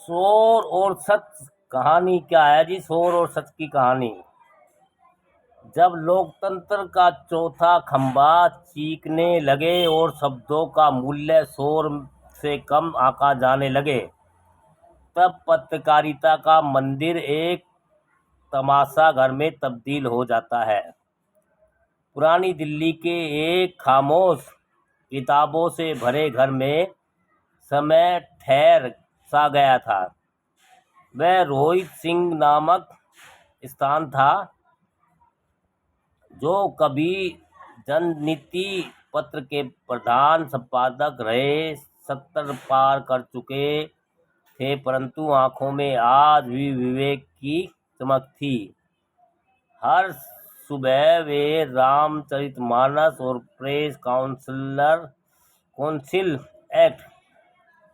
शोर और सच कहानी क्या है जी? शोर और सच की कहानी। जब लोकतंत्र का चौथा खंभा चीखने लगे और शब्दों का मूल्य शोर से कम आंका जाने लगे, तब पत्रकारिता का मंदिर एक तमाशा घर में तब्दील हो जाता है। पुरानी दिल्ली के एक खामोश किताबों से भरे घर में समय ठहर सा गया था। वह रोहित सिंह नामक स्थान था, जो कभी जननीति पत्र के प्रधान संपादक रहे, 70 पार कर चुके थे, परंतु आंखों में आज भी विवेक की चमक थी। हर सुबह वे रामचरितमानस और प्रेस काउंसिल एक्ट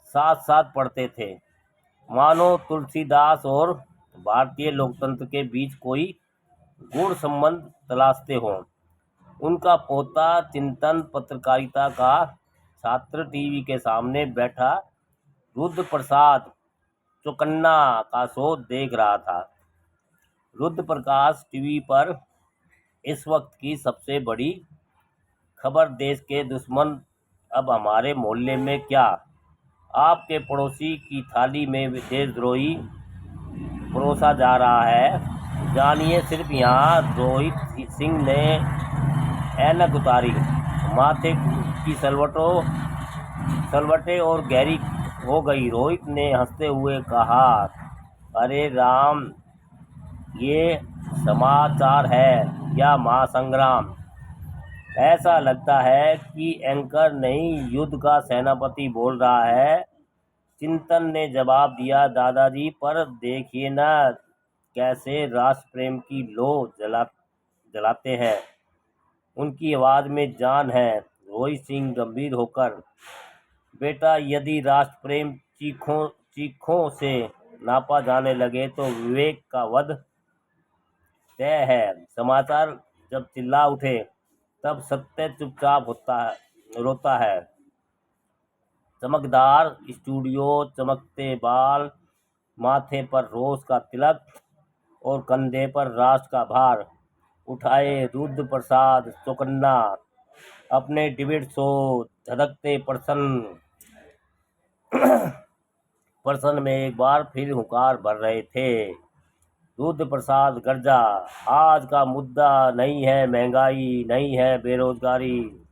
साथ साथ पढ़ते थे, मानो तुलसीदास और भारतीय लोकतंत्र के बीच कोई गूढ़ संबंध तलाशते हों। उनका पोता चिंतन पत्रकारिता का छात्र टीवी के सामने बैठा रुद्र प्रसाद चौकन्ना का शो देख रहा था। रुद्र प्रकाश टीवी पर इस वक्त की सबसे बड़ी खबर, देश के दुश्मन अब हमारे मोहल्ले में क्या, आपके पड़ोसी की थाली में देशद्रोही परोसा जा रहा है। जानिए, सिर्फ यहाँ रोहित सिंह ने ऐनक उतारी, माथे की सलवटें और गहरी हो गई। रोहित ने हंसते हुए कहा, अरे राम, ये समाचार है या महासंग्राम? ऐसा लगता है कि एंकर नहीं, युद्ध का सेनापति बोल रहा है। चिंतन ने जवाब दिया, दादाजी, पर देखिए ना कैसे राष्ट्र प्रेम की लौ जलाते हैं। उनकी आवाज में जान है। रोहित सिंह गंभीर होकर, बेटा, यदि राष्ट्र प्रेम चीखों से नापा जाने लगे तो विवेक का वध तय है। समाचार जब चिल्ला उठे, तब सत्य चुपचाप रोता है। चमकदार स्टूडियो, चमकते बाल, माथे पर रोष का तिलक और कंधे पर राष्ट्र का भार उठाए रुद्र प्रसाद चौकन्ना अपने डिबेट शो धधकते प्रश्न में एक बार फिर हुंकार भर रहे थे। रुद्र प्रसाद गर्जा, आज का मुद्दा नहीं है महंगाई, नहीं है बेरोजगारी।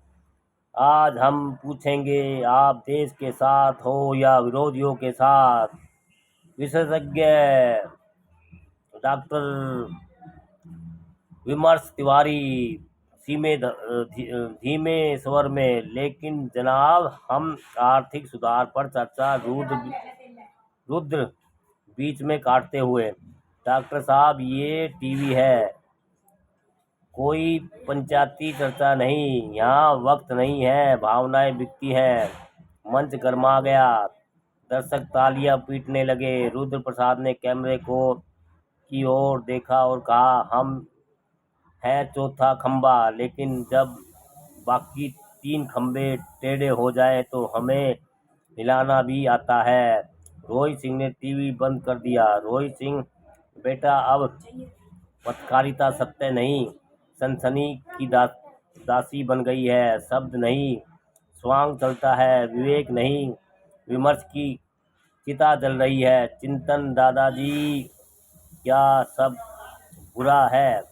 आज हम पूछेंगे, आप देश के साथ हो या विरोधियों के साथ? विशेषज्ञ डॉक्टर विमर्श तिवारी धीमे स्वर में, लेकिन जनाब, हम आर्थिक सुधार पर चर्चा। रुद्र बीच में काटते हुए, डॉक्टर साहब, ये टीवी है, कोई पंचायती चर्चा नहीं। यहाँ वक्त नहीं है, भावनाएं बिकती हैं। मंच गर्मा गया, दर्शक तालियां पीटने लगे। रुद्र प्रसाद ने कैमरे की ओर देखा और कहा, हम हैं चौथा खंबा, लेकिन जब बाकी 3 खंबे टेढ़े हो जाए तो हमें हिलाना भी आता है। रोहित सिंह ने टीवी बंद कर दिया। रोहित सिंह, बेटा, अब पत्रकारिता सत्य नहीं, सनसनी की दासी बन गई है। शब्द नहीं, स्वांग चलता है, विवेक नहीं, विमर्श की चिता जल रही है। चिंतन, दादाजी, क्या सब बुरा है?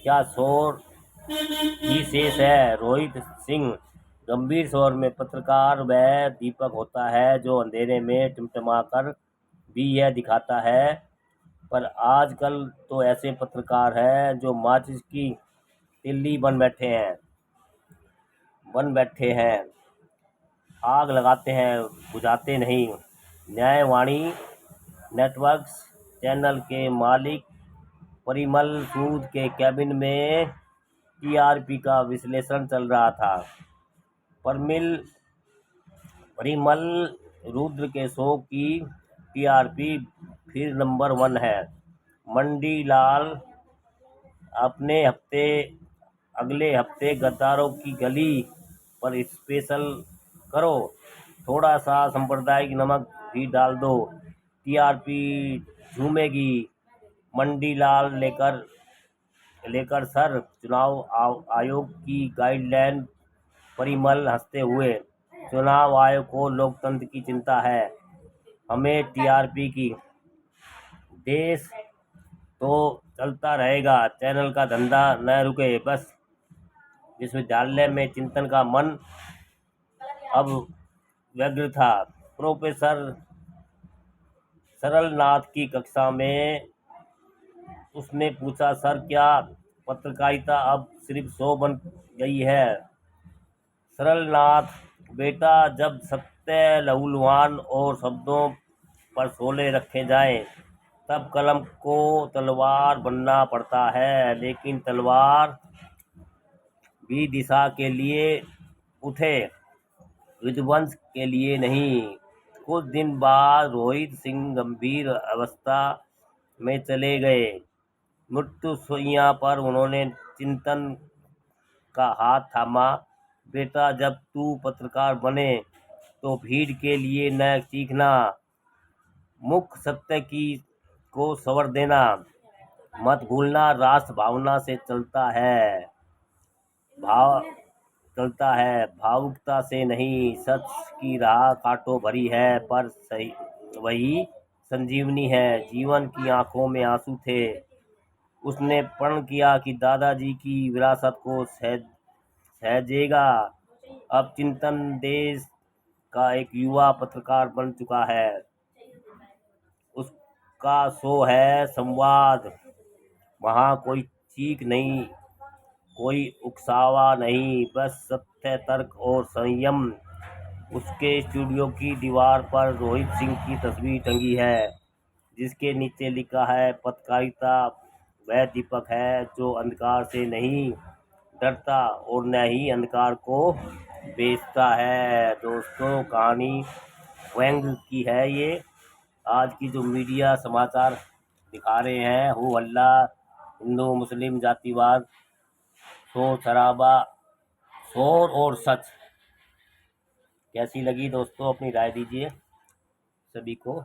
क्या शोर ही शेष है? रोहित सिंह गंभीर स्वर में, पत्रकार वह दीपक होता है जो अंधेरे में टिमटिमाकर भी यह दिखाता है, पर आजकल तो ऐसे पत्रकार हैं जो माचिस की तिल्ली बन बैठे हैं, आग लगाते हैं, बुझाते नहीं। न्यायवाणी नेटवर्क्स चैनल के मालिक परिमल सूद के कैबिन में टीआरपी का विश्लेषण चल रहा था। परिमल, रुद्र के शो की टीआरपी फिर नंबर 1 है। मंडी लाल, अगले हफ्ते गद्दारों की गली पर स्पेशल करो, थोड़ा सा सांप्रदायिक नमक भी डाल दो। टीआरपी झूमेगी। मंडी लाल लेकर सर, चुनाव आयोग की गाइडलाइन परिमल हंसते हुए। चुनाव आयोग को लोकतंत्र की चिंता है, हमें टीआरपी की। देश तो चलता रहेगा, चैनल का धंधा न रुके बस। विश्वविद्यालय में चिंतन का मन अब व्यग्र था। प्रोफेसर सरलनाथ की कक्षा में उसने पूछा, सर क्या पत्रकारिता अब सिर्फ शो बन गई है? सरलनाथ, बेटा, जब सत्य लहूलुहान और शब्दों पर शोले रखे जाएं, तब कलम को तलवार बनना पड़ता है, लेकिन तलवार भी दिशा के लिए उठे, विध्वंस के लिए नहीं। कुछ दिन बाद रोहित सिंह गंभीर अवस्था में चले गए। मृत्यु शैया पर उन्होंने चिंतन का हाथ थामा। बेटा, जब तू पत्रकार बने तो भीड़ के लिए न सीखना, मुख्य सत्य की को संवर देना मत भूलना। राष्ट्र भावना से चलता है, भावुकता से नहीं। सच की राह कांटों भरी है, पर सही वही संजीवनी है। जीवन की आंखों में आंसू थे। उसने प्रण किया कि दादाजी की विरासत को सहेजेगा। अब चिंतन देश का एक युवा पत्रकार बन चुका है। उसका शो है संवाद। वहाँ कोई चीख नहीं, कोई उकसावा नहीं, बस सत्य, तर्क और संयम। उसके स्टूडियो की दीवार पर रोहित सिंह की तस्वीर टंगी है, जिसके नीचे लिखा है, पत्रकारिता वह दीपक है जो अंधकार से नहीं डरता और न ही अंधकार को बेचता है। दोस्तों, कहानी व्यंग की है ये। आज की जो मीडिया समाचार दिखा रहे हैं, हो हल्ला, हिंदू मुस्लिम जातिवाद, शोर शराबा, शोर और सच। कैसी लगी दोस्तों? अपनी राय दीजिए सभी को।